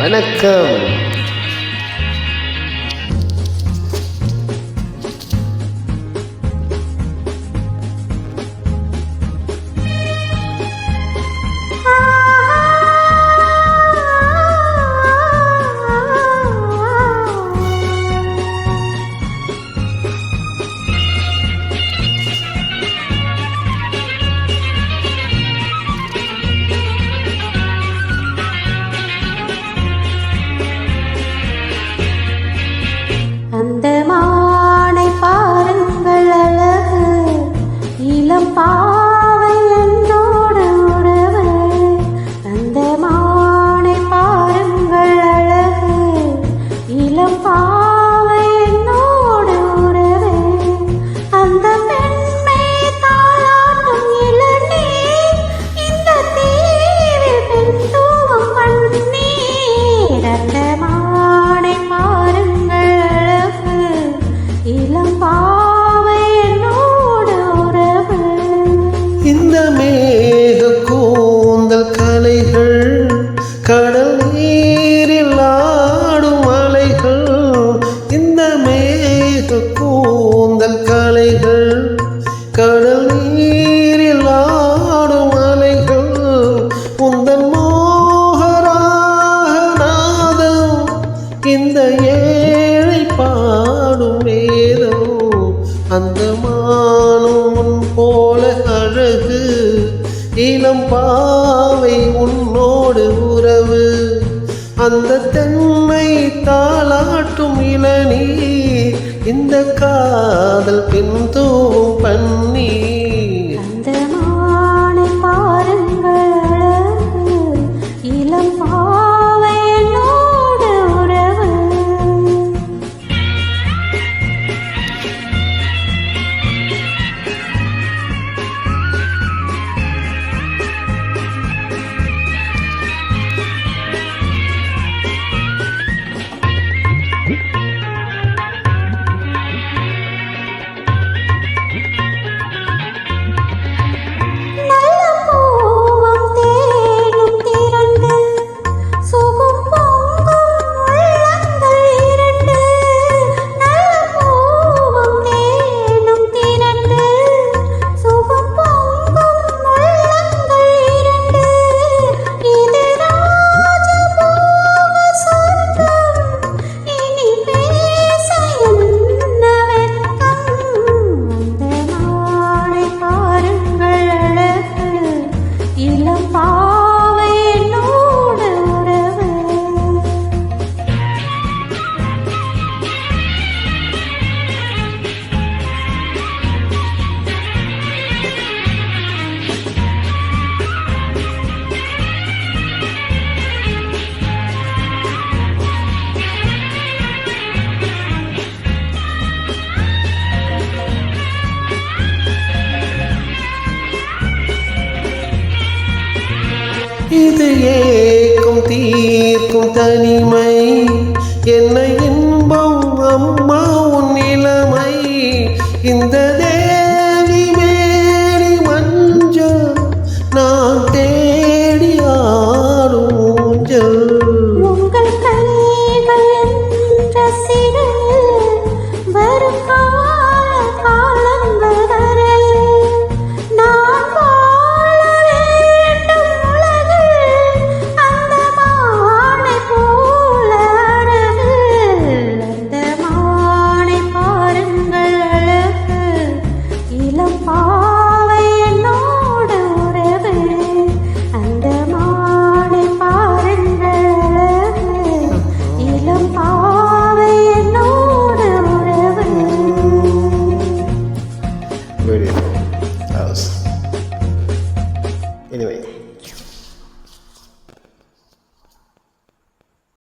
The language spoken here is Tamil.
வணக்கம். அந்த மானை பாருங்கள் அழகு, இளம் பாவை என்னோடு உறவு. அந்த மானை பாருங்கள் அழகு, இளம் பாவை என்னோடு உறவு. அந்த பெண்மை தாளாட்டும் இளநீர், இந்த தீவில் பெண் தூவும் பன்னீர். அந்த மானை பாருங்கள் இளம் பாவை என்னோடு உறவு. இந்த மேக கூந்தல் கலைகள், கடல் நீரில் ஆடும் அலைகள். இந்த மேக கூந்தல் கலைகள், கடல் நீரில் ஆடும் அலைகள். உந்தன் மோகராகநாதம், இந்த ஏழை பாடும் வேதம். அந்த மானும் போல அழகு, இளம் பாவை உன்னோடு உறவு. அந்த தென்னை தாளாட்டும் இளநீர், இந்த காதல் பின்தூவும் பன்னீர். அந்த மானை பாருங்கள் அழகு, இளம் பாவை என்னோடு உறவு. இது ஏக்கும் தீர்க்கும் தனிமை, என்ன இன்பம் அம்மா உன் இளமை. இந்த தேவி மேரி மஞ்சள், நான் தேடி ஆடும் ஊஞ்சல். உங்கள் கைகள் என்ற சிறு வரும் காலங்கள் வரையில் நான் வாழ வேண்டும் உலகில். அந்த மானை போல அழகு, அந்த மானை பாருங்கள் அழகு, இளம் பாவை என்னோடு உறவு. அந்த மானை பாருங்கள் அழகு, இளம் பாவை என்னோடு உறவு. Very